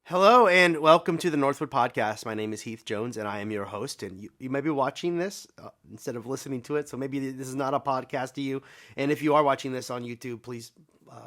Hello and welcome to the Northwood Podcast. My name is Heath Jones and I am your host. And you might be watching this instead of listening to it, so maybe this is not a podcast to you. And if you are watching this on YouTube, please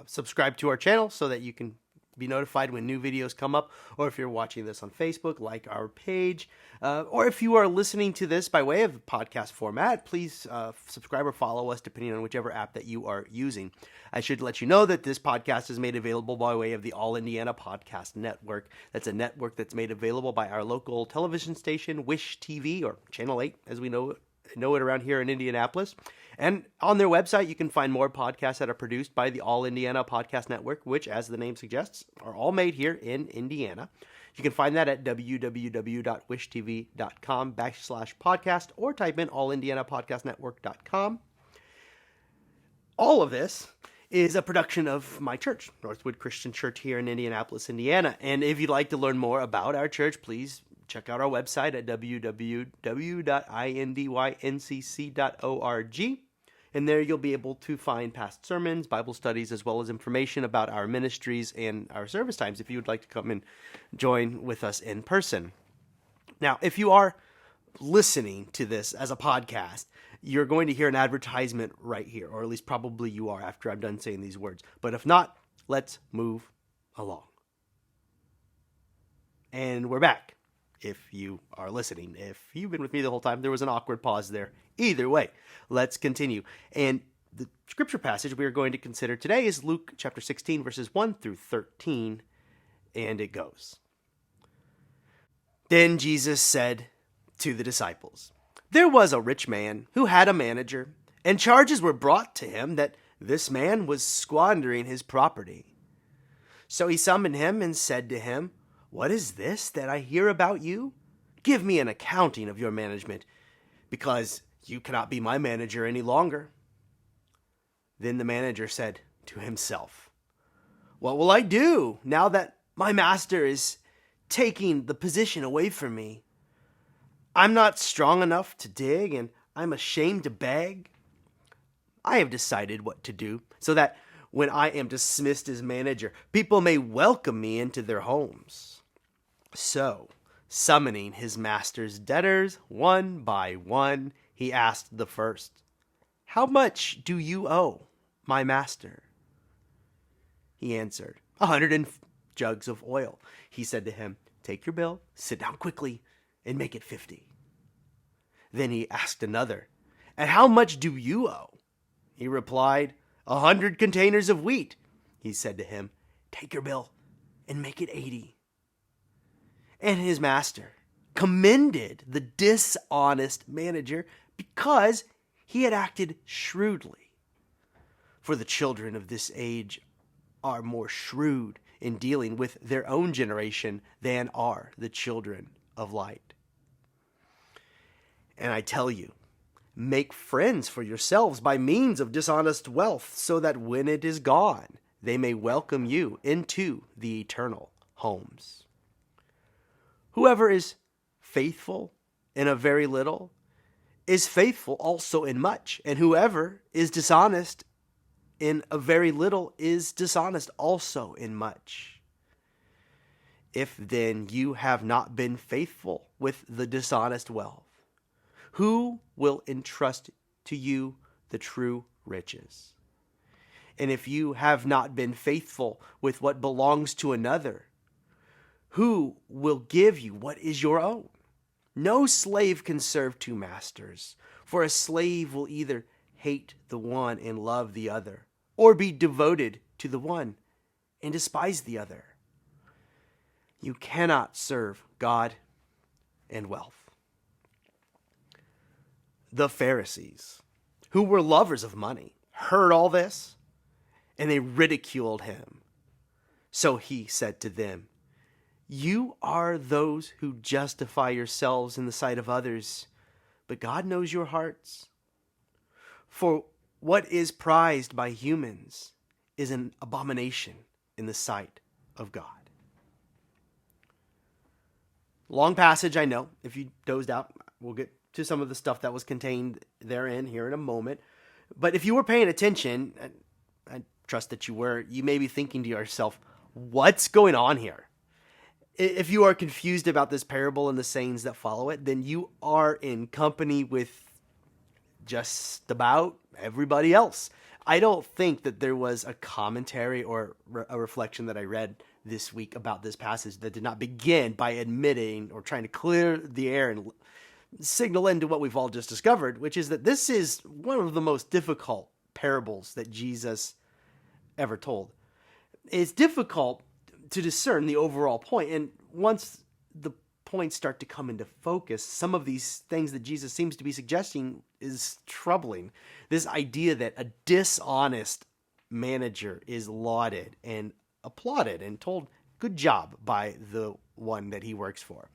subscribe to our channel so that you can be notified when new videos come up. Or if you're watching this on Facebook, like our page. Or if you are listening to this by way of podcast format, please subscribe or follow us depending on whichever app that you are using. I should let you know that this podcast is made available by way of the All Indiana Podcast Network. That's a network that's made available by our local television station, Wish TV, or Channel 8, as we know it around here in Indianapolis. And on their website, you can find more podcasts that are produced by the All Indiana Podcast Network, which, as the name suggests, are all made here in Indiana. You can find that at www.wishtv.com/podcast or type in allindianapodcastnetwork.com. All of this is a production of my church, Northwood Christian Church here in Indianapolis, Indiana. And if you'd like to learn more about our church, please check out our website at www.indYncc.org. And there you'll be able to find past sermons, Bible studies, as well as information about our ministries and our service times if you would like to come and join with us in person. Now, if you are listening to this as a podcast, you're going to hear an advertisement right here, or at least probably you are after I'm done saying these words. But if not, let's move along. And we're back. If you are listening, if you've been with me the whole time, there was an awkward pause there. Either way, let's continue. And the scripture passage we are going to consider today is Luke chapter 16, verses 1 through 13, and it goes. Then Jesus said to the disciples, "There was a rich man who had a manager, and charges were brought to him that this man was squandering his property. So he summoned him and said to him, 'What is this that I hear about you? Give me an accounting of your management, because you cannot be my manager any longer.' Then the manager said to himself, 'What will I do now that my master is taking the position away from me? I'm not strong enough to dig, and I'm ashamed to beg. I have decided what to do, so that when I am dismissed as manager, people may welcome me into their homes.' So, summoning his master's debtors one by one, he asked the first, 'How much do you owe my master?' He answered, 100 jugs of oil. He said to him, 'Take your bill, sit down quickly, and make it 50. Then he asked another, 'And how much do you owe?' He replied, 100 containers of wheat. He said to him, 'Take your bill, and make it 80. And his master commended the dishonest manager because he had acted shrewdly. For the children of this age are more shrewd in dealing with their own generation than are the children of light. And I tell you, make friends for yourselves by means of dishonest wealth, so that when it is gone, they may welcome you into the eternal homes. Whoever is faithful in a very little is faithful also in much, and whoever is dishonest in a very little is dishonest also in much. If then you have not been faithful with the dishonest wealth, who will entrust to you the true riches? And if you have not been faithful with what belongs to another, who will give you what is your own? No slave can serve two masters, for a slave will either hate the one and love the other, or be devoted to the one and despise the other. You cannot serve God and wealth." The Pharisees, who were lovers of money, heard all this, and they ridiculed him. So he said to them, "You are those who justify yourselves in the sight of others, but God knows your hearts. For what is prized by humans is an abomination in the sight of God." Long passage, I know. If you dozed out, we'll get to some of the stuff that was contained therein here in a moment. But if you were paying attention, I trust that you were, you may be thinking to yourself, what's going on here? If you are confused about this parable and the sayings that follow it, then you are in company with just about everybody else. I don't think that there was a commentary or a reflection that I read this week about this passage that did not begin by admitting or trying to clear the air and signal into what we've all just discovered, which is that this is one of the most difficult parables that Jesus ever told. It's difficult to discern the overall point, and once the points start to come into focus, some of these things that Jesus seems to be suggesting is troubling. This idea that a dishonest manager is lauded and applauded and told good job by the one that he works for.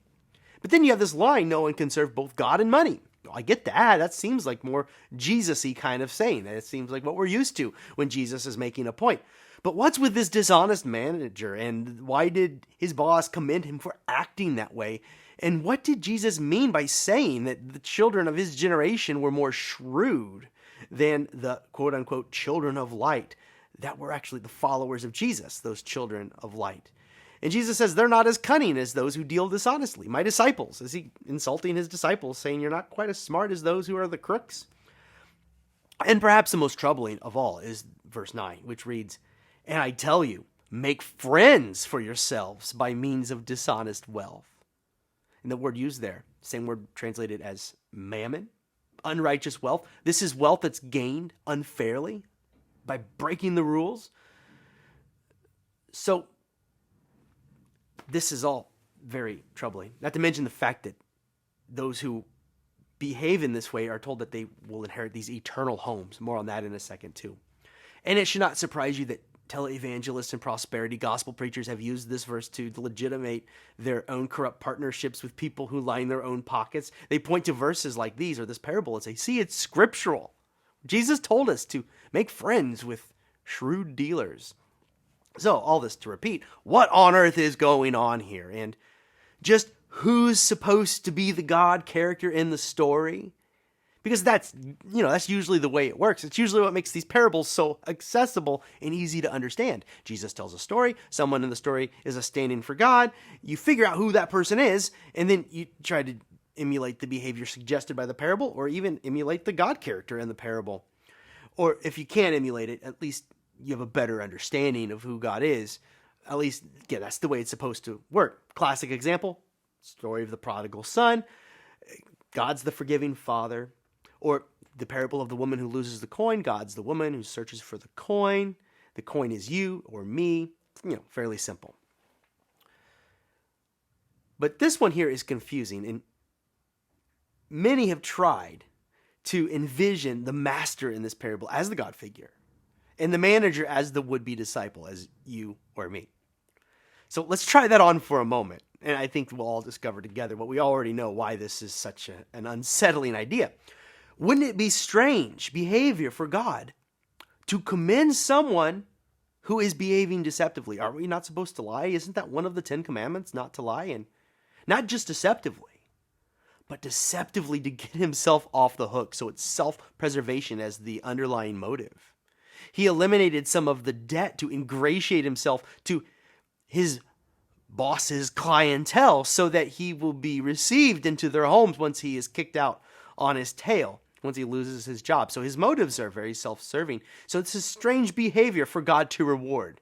But then you have this line, no one can serve both God and money. I get that. That seems like more Jesus-y kind of saying. It seems like what we're used to when Jesus is making a point. But what's with this dishonest manager, and why did his boss commend him for acting that way? And what did Jesus mean by saying that the children of his generation were more shrewd than the quote-unquote children of light that were actually the followers of Jesus, those children of light? And Jesus says they're not as cunning as those who deal dishonestly. My disciples. Is he insulting his disciples, saying you're not quite as smart as those who are the crooks? And perhaps the most troubling of all is verse 9, which reads, and I tell you, make friends for yourselves by means of dishonest wealth. And the word used there, same word translated as mammon, unrighteous wealth. This is wealth that's gained unfairly by breaking the rules. So this is all very troubling. Not to mention the fact that those who behave in this way are told that they will inherit these eternal homes. More on that in a second too. And it should not surprise you that televangelists and prosperity gospel preachers have used this verse to legitimate their own corrupt partnerships with people who line their own pockets. They point to verses like these or this parable and say, see, it's scriptural. Jesus told us to make friends with shrewd dealers. So all this to repeat, what on earth is going on here? And just who's supposed to be the God character in the story? Because that's usually the way it works. It's usually what makes these parables so accessible and easy to understand. Jesus tells a story. Someone in the story is a stand-in for God. You figure out who that person is, and then you try to emulate the behavior suggested by the parable, or even emulate the God character in the parable. Or if you can't emulate it, at least you have a better understanding of who God is. At least, yeah, that's the way it's supposed to work. Classic example, story of the prodigal son. God's the forgiving father. Or the parable of the woman who loses the coin. God's the woman who searches for the coin. The coin is you or me. Fairly simple. But this one here is confusing. And many have tried to envision the master in this parable as the God figure. And the manager as the would-be disciple, as you or me. So let's try that on for a moment. And I think we'll all discover together what we already know, why this is such an unsettling idea. Wouldn't it be strange behavior for God to commend someone who is behaving deceptively? Are we not supposed to lie? Isn't that one of the 10 commandments, not to lie? And not just deceptively, but deceptively to get himself off the hook. So it's self-preservation as the underlying motive. He eliminated some of the debt to ingratiate himself to his boss's clientele so that he will be received into their homes once he is kicked out on his tail, once he loses his job. So his motives are very self-serving. So it's a strange behavior for God to reward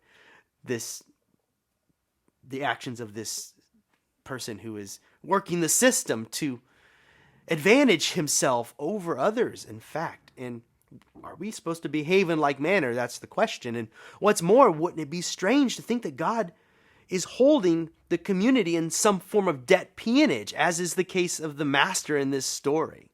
the actions of this person who is working the system to advantage himself over others, in fact. And are we supposed to behave in like manner? That's the question. And what's more, wouldn't it be strange to think that God is holding the community in some form of debt peonage, as is the case of the master in this story?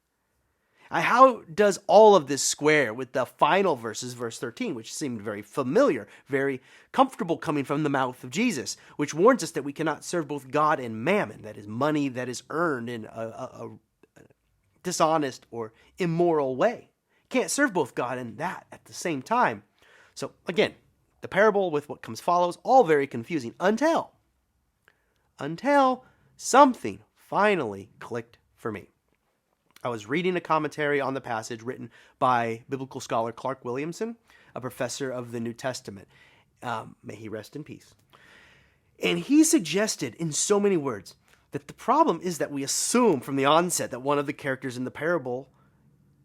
How does all of this square with the final verses, verse 13, which seemed very familiar, very comfortable coming from the mouth of Jesus, which warns us that we cannot serve both God and mammon, that is money that is earned in a dishonest or immoral way. Can't serve both God and that at the same time. So again, the parable with what comes follows, all very confusing until something finally clicked for me. I was reading a commentary on the passage written by biblical scholar Clark Williamson, a professor of the New Testament. May he rest in peace. And he suggested in so many words that the problem is that we assume from the onset that one of the characters in the parable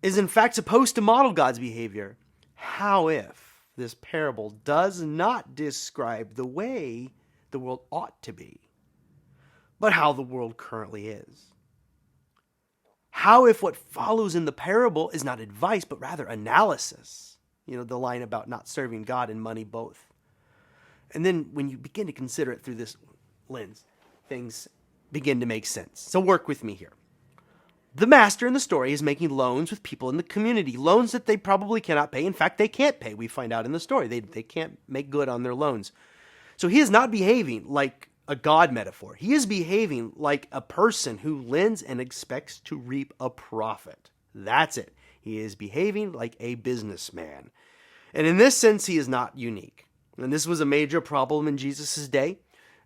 is in fact supposed to model God's behavior. How if this parable does not describe the way the world ought to be, but how the world currently is? How if what follows in the parable is not advice, but rather analysis? You know, the line about not serving God and money both. And then when you begin to consider it through this lens, things begin to make sense. So work with me here. The master in the story is making loans with people in the community, loans that they probably cannot pay. In fact, they can't pay. We find out in the story. They can't make good on their loans. So he is not behaving like a God metaphor. He is behaving like a person who lends and expects to reap a profit. That's it. He is behaving like a businessman. And in this sense, he is not unique. And this was a major problem in Jesus' day.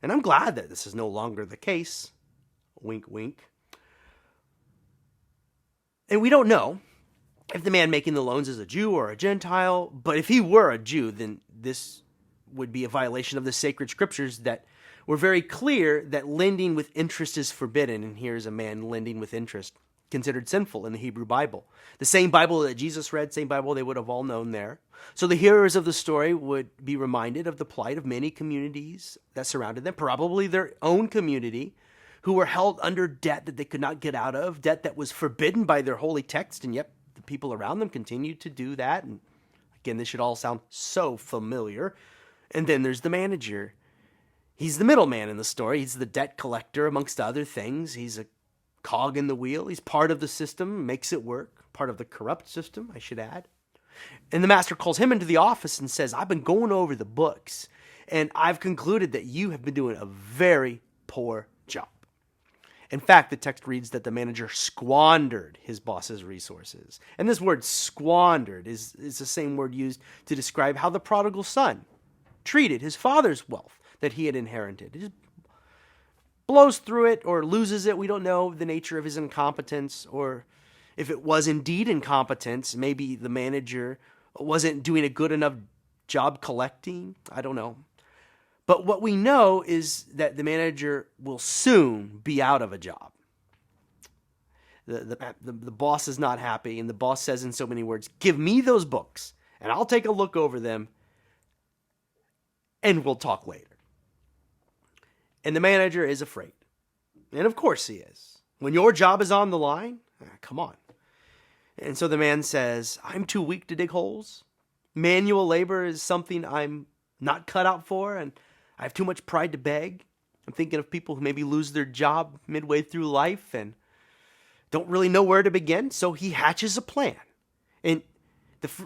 And I'm glad that this is no longer the case. Wink, wink. And we don't know if the man making the loans is a Jew or a Gentile, but if he were a Jew, then this would be a violation of the sacred scriptures that were very clear that lending with interest is forbidden. And here's a man lending with interest, considered sinful in the Hebrew Bible. The same Bible that Jesus read, same Bible they would have all known there. So the hearers of the story would be reminded of the plight of many communities that surrounded them, probably their own community, who were held under debt that they could not get out of, debt that was forbidden by their holy text, and yet the people around them continued to do that. And again, this should all sound so familiar. And then there's the manager. He's the middleman in the story. He's the debt collector, amongst other things. He's a cog in the wheel. He's part of the system, makes it work, part of the corrupt system, I should add. And the master calls him into the office and says, I've been going over the books, and I've concluded that you have been doing a very poor job. In fact, the text reads that the manager squandered his boss's resources. And this word squandered is the same word used to describe how the prodigal son treated his father's wealth that he had inherited. He just blows through it or loses it. We don't know the nature of his incompetence, or if it was indeed incompetence, maybe the manager wasn't doing a good enough job collecting. I don't know. But what we know is that the manager will soon be out of a job. The boss is not happy, and the boss says in so many words, give me those books, and I'll take a look over them, and we'll talk later. And the manager is afraid. And of course he is. When your job is on the line, come on. And so the man says, I'm too weak to dig holes. Manual labor is something I'm not cut out for, and I have too much pride to beg. I'm thinking of people who maybe lose their job midway through life and don't really know where to begin. So he hatches a plan. And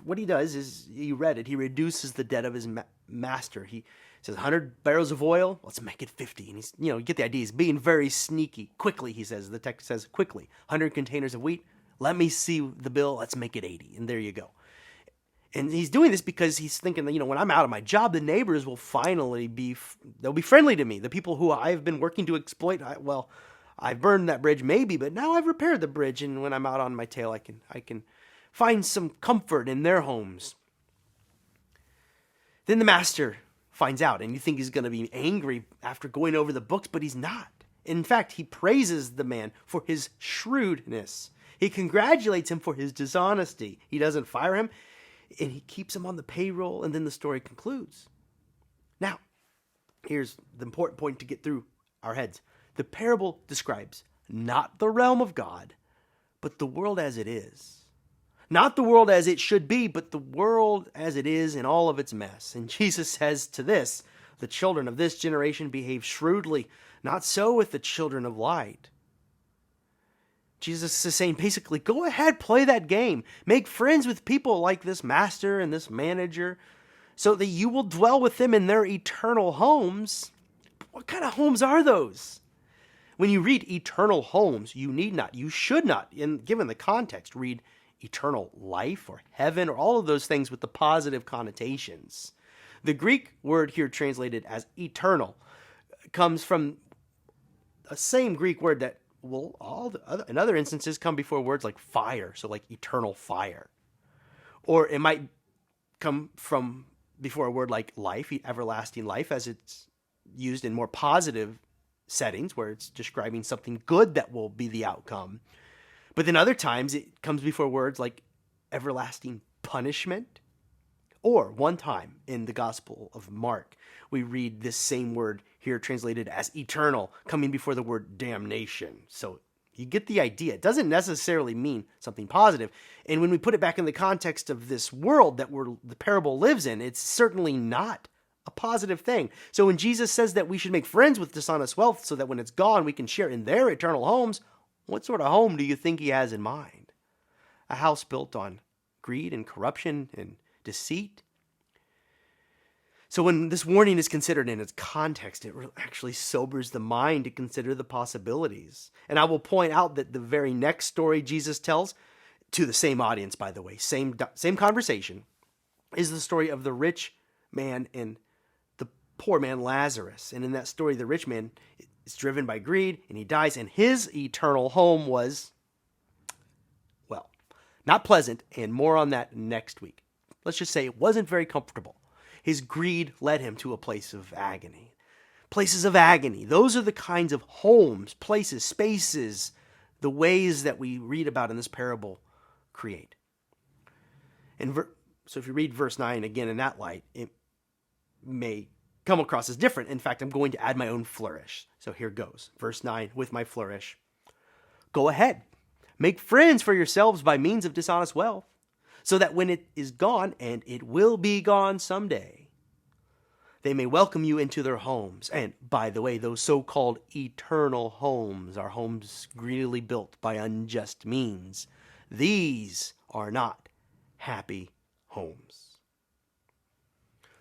what he does is, you read it, he reduces the debt of his master. He says 100 barrels of oil, let's make it 50. And he's, you get the idea. He's being very sneaky. Quickly, he says, the text says quickly. 100 containers of wheat, let me see the bill, let's make it 80. And there you go. And he's doing this because he's thinking that, when I'm out of my job, the neighbors will finally they'll be friendly to me. The people who I've been working to exploit, I've burned that bridge maybe, but now I've repaired the bridge. And when I'm out on my tail, I can find some comfort in their homes. Then the master finds out, and you think he's going to be angry after going over the books, but he's not. In fact, he praises the man for his shrewdness. He congratulates him for his dishonesty. He doesn't fire him. And he keeps him on the payroll, and then the story concludes. Now, here's the important point to get through our heads. The parable describes not the realm of God, but the world as it is. Not the world as it should be, but the world as it is in all of its mess. And Jesus says to this, the children of this generation behave shrewdly. Not so with the children of light. Jesus is saying basically, go ahead, play that game. Make friends with people like this master and this manager so that you will dwell with them in their eternal homes. What kind of homes are those? When you read eternal homes, you should not, given the context, read eternal life or heaven or all of those things with the positive connotations. The Greek word here translated as eternal comes from the same Greek word that in other instances come before words like fire, so like eternal fire. Or it might come from before a word like life, everlasting life, as it's used in more positive settings where it's describing something good that will be the outcome. But then other times it comes before words like everlasting punishment. Or one time in the Gospel of Mark, we read this same word here translated as eternal, coming before the word damnation. So you get the idea. It doesn't necessarily mean something positive. And when we put it back in the context of this world that the parable lives in, it's certainly not a positive thing. So when Jesus says that we should make friends with dishonest wealth so that when it's gone, we can share in their eternal homes, what sort of home do you think he has in mind? A house built on greed and corruption and deceit? So when this warning is considered in its context, it actually sobers the mind to consider the possibilities. And I will point out that the very next story Jesus tells, to the same audience, by the way, same conversation, is the story of the rich man and the poor man Lazarus. And in that story, the rich man is driven by greed and he dies, and his eternal home was, well, not pleasant, and more on that next week. Let's just say it wasn't very comfortable. His greed led him to a place of agony. Places of agony. Those are the kinds of homes, places, spaces, the ways that we read about in this parable create. So if you read verse 9 again in that light, it may come across as different. In fact, I'm going to add my own flourish. So here goes. Verse 9 with my flourish. Go ahead. Make friends for yourselves by means of dishonest wealth, so that when it is gone, and it will be gone someday, they may welcome you into their homes. And by the way, those so-called eternal homes are homes greedily built by unjust means. These are not happy homes.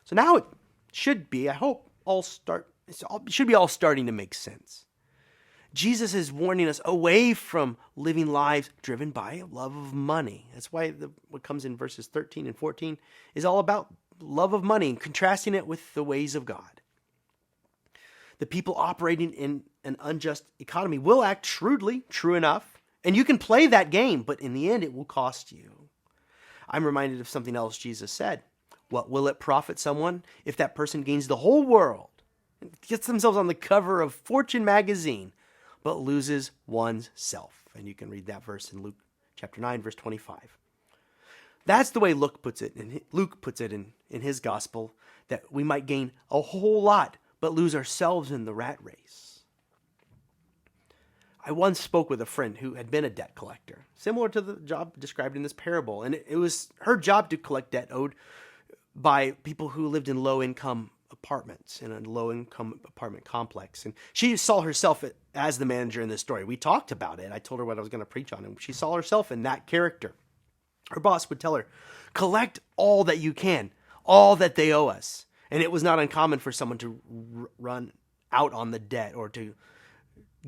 So now it should be, I hope, all starting to make sense. Jesus is warning us away from living lives driven by a love of money. That's why what comes in verses 13 and 14 is all about love of money and contrasting it with the ways of God. The people operating in an unjust economy will act shrewdly, true enough, and you can play that game, but in the end it will cost you. I'm reminded of something else Jesus said. What will it profit someone if that person gains the whole world, gets themselves on the cover of Fortune magazine, but loses one's self? And you can read that verse in Luke chapter 9, verse 25. That's the way Luke puts it in his gospel, that we might gain a whole lot, but lose ourselves in the rat race. I once spoke with a friend who had been a debt collector, similar to the job described in this parable. And it was her job to collect debt owed by people who lived in low-income apartments, in a low-income apartment complex. And she saw herself as the manager in this story. We talked about it. I told her what I was going to preach on, and she saw herself in that character. Her boss would tell her, collect all that you can, all that they owe us. And it was not uncommon for someone to run out on the debt or to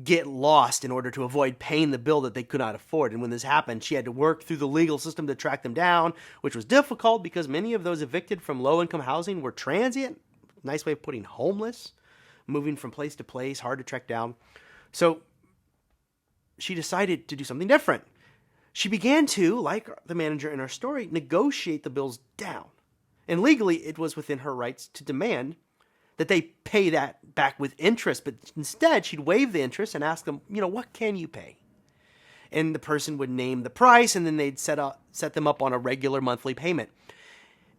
get lost in order to avoid paying the bill that they could not afford. And when this happened, she had to work through the legal system to track them down, which was difficult because many of those evicted from low-income housing were transient. Nice way of putting homeless, moving from place to place, hard to track down. So she decided to do something different. She began to, like the manager in our story, negotiate the bills down. And legally, it was within her rights to demand that they pay that back with interest. But instead, she'd waive the interest and ask them, what can you pay? And the person would name the price, and then they'd set them up on a regular monthly payment.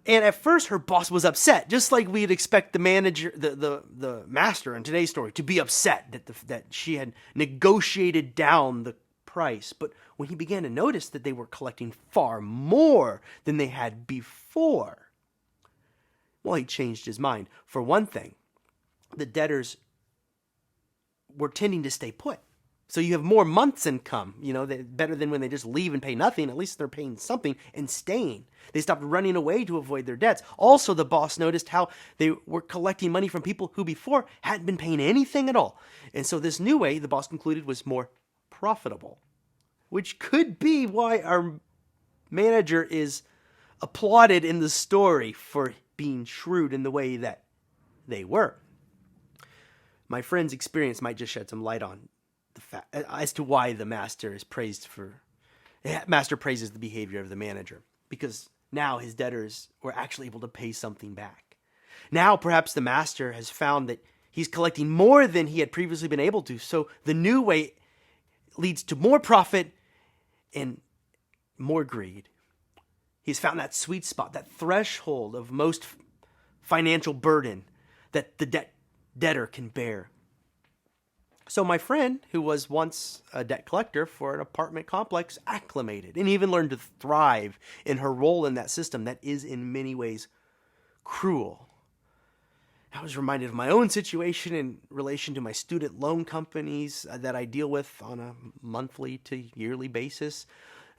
And at first, her boss was upset, just like we'd expect the manager, the master in today's story, to be upset that she had negotiated down the price. But when he began to notice that they were collecting far more than they had before, well, he changed his mind. For one thing, the debtors were tending to stay put. So you have more months' income, better than when they just leave and pay nothing. At least they're paying something and staying. They stopped running away to avoid their debts. Also, the boss noticed how they were collecting money from people who before hadn't been paying anything at all. And so this new way, the boss concluded, was more profitable, which could be why our manager is applauded in the story for being shrewd in the way that they were. My friend's experience might just shed some light on the fact as to why the master praises the behavior of the manager, because now his debtors were actually able to pay something back. Now perhaps the master has found that He's collecting more than he had previously been able to. So the new way leads to more profit and more greed. He's found that sweet spot, that threshold of most financial burden that the debtor can bear. So my friend, who was once a debt collector for an apartment complex, acclimated and even learned to thrive in her role in that system that is in many ways cruel. I was reminded of my own situation in relation to my student loan companies that I deal with on a monthly to yearly basis.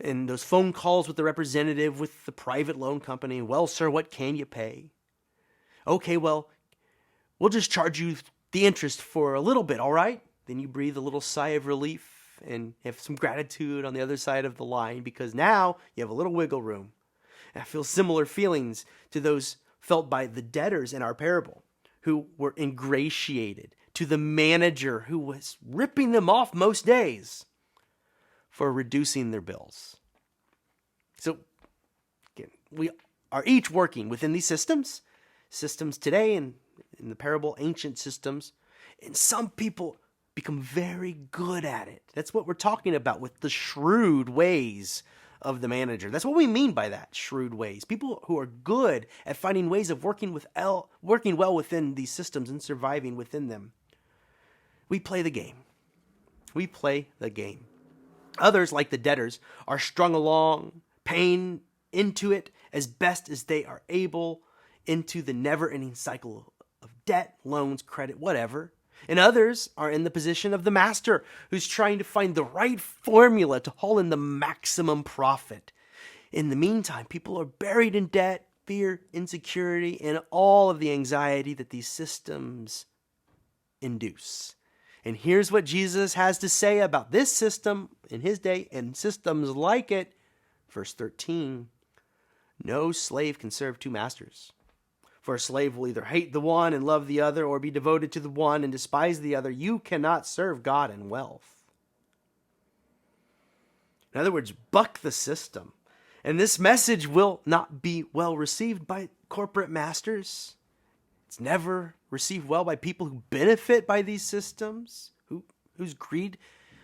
And those phone calls with the representative with the private loan company. Well, sir, what can you pay? Okay, well, we'll just charge you the interest for a little bit, all right? Then you breathe a little sigh of relief and have some gratitude on the other side of the line because now you have a little wiggle room. And I feel similar feelings to those felt by the debtors in our parable, who were ingratiated to the manager who was ripping them off most days for reducing their bills. So, again, we are each working within these systems today and in the parable, ancient systems, and some people become very good at it. That's what we're talking about with the shrewd ways of the manager. That's what we mean by that, shrewd ways. People who are good at finding ways of working well within these systems and surviving within them. We play the game. We play the game. Others, like the debtors, are strung along, paying into it as best as they are able, into the never-ending cycle of debt, loans, credit, whatever. And others are in the position of the master who's trying to find the right formula to haul in the maximum profit. In the meantime, people are buried in debt, fear, insecurity, and all of the anxiety that these systems induce. And here's what Jesus has to say about this system in his day and systems like it. Verse 13, no slave can serve two masters. For a slave will either hate the one and love the other, or be devoted to the one and despise the other. You cannot serve God and wealth. In other words, buck the system. And this message will not be well received by corporate masters. It's never received well by people who benefit by these systems, whose greed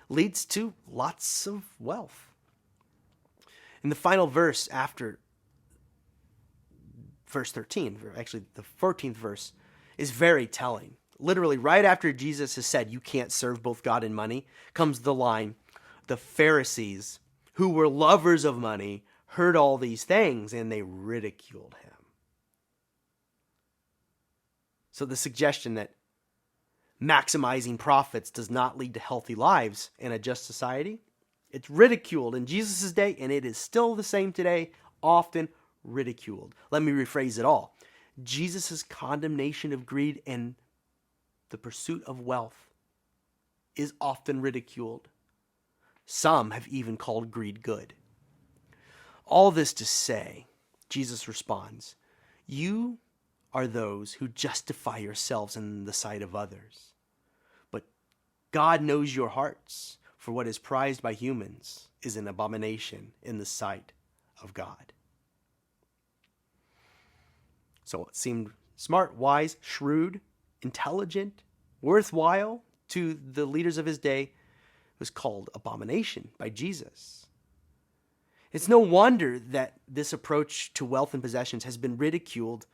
leads to lots of wealth. In the final verse after verse 13, actually the 14th verse, is very telling. Literally, right after Jesus has said, you can't serve both God and money, comes the line, the Pharisees, who were lovers of money, heard all these things and they ridiculed him. So the suggestion that maximizing profits does not lead to healthy lives in a just society, it's ridiculed in Jesus' day, and it is still the same today, often ridiculed. Let me rephrase it all. Jesus' condemnation of greed and the pursuit of wealth is often ridiculed. Some have even called greed good. All this to say, Jesus responds, you are those who justify yourselves in the sight of others. But God knows your hearts, for what is prized by humans is an abomination in the sight of God. So it seemed smart, wise, shrewd, intelligent, worthwhile to the leaders of his day. It was called abomination by Jesus. It's no wonder that this approach to wealth and possessions has been ridiculed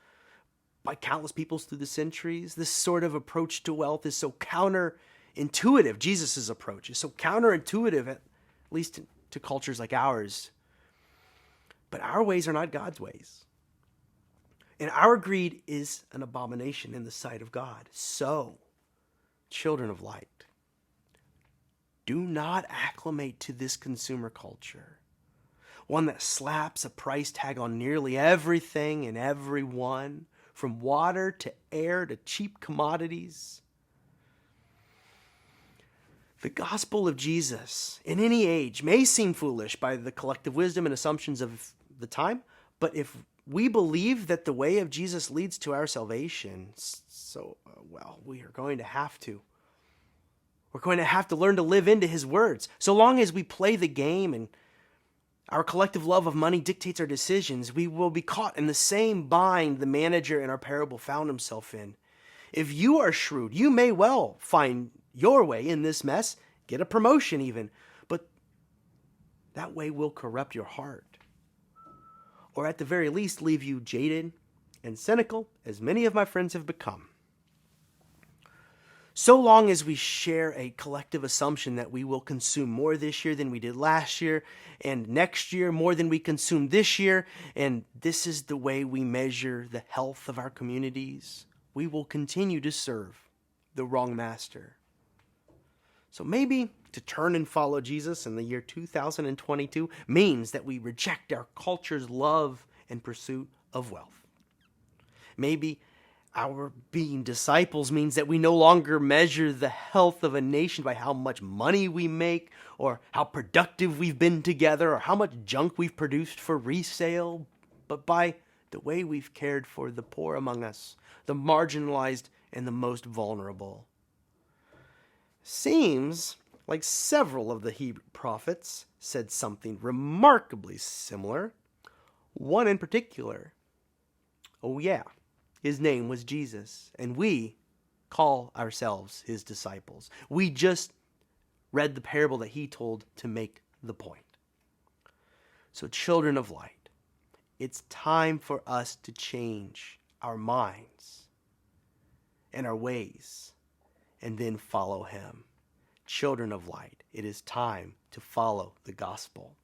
by countless peoples through the centuries. This sort of approach to wealth is so counterintuitive. Jesus' approach is so counterintuitive, at least to cultures like ours. But our ways are not God's ways. And our greed is an abomination in the sight of God. So, children of light, do not acclimate to this consumer culture, one that slaps a price tag on nearly everything and everyone, from water to air to cheap commodities. The gospel of Jesus in any age may seem foolish by the collective wisdom and assumptions of the time, but if we believe that the way of Jesus leads to our salvation, we are going to have to. We're going to have to learn to live into his words. So long as we play the game and our collective love of money dictates our decisions, we will be caught in the same bind the manager in our parable found himself in If you are shrewd, you may well find your way in this mess, get a promotion even, but that way will corrupt your heart. Or at the very least, leave you jaded and cynical, as many of my friends have become. So long as we share a collective assumption that we will consume more this year than we did last year, and next year more than we consumed this year, and this is the way we measure the health of our communities, we will continue to serve the wrong master. So maybe to turn and follow Jesus in the year 2022 means that we reject our culture's love and pursuit of wealth. Maybe our being disciples means that we no longer measure the health of a nation by how much money we make, or how productive we've been together, or how much junk we've produced for resale, but by the way we've cared for the poor among us, the marginalized and the most vulnerable. Seems like several of the Hebrew prophets said something remarkably similar. One in particular. Oh yeah. His name was Jesus, and we call ourselves his disciples. We just read the parable that he told to make the point. So, children of light, it's time for us to change our minds and our ways and then follow him. Children of light, it is time to follow the gospel.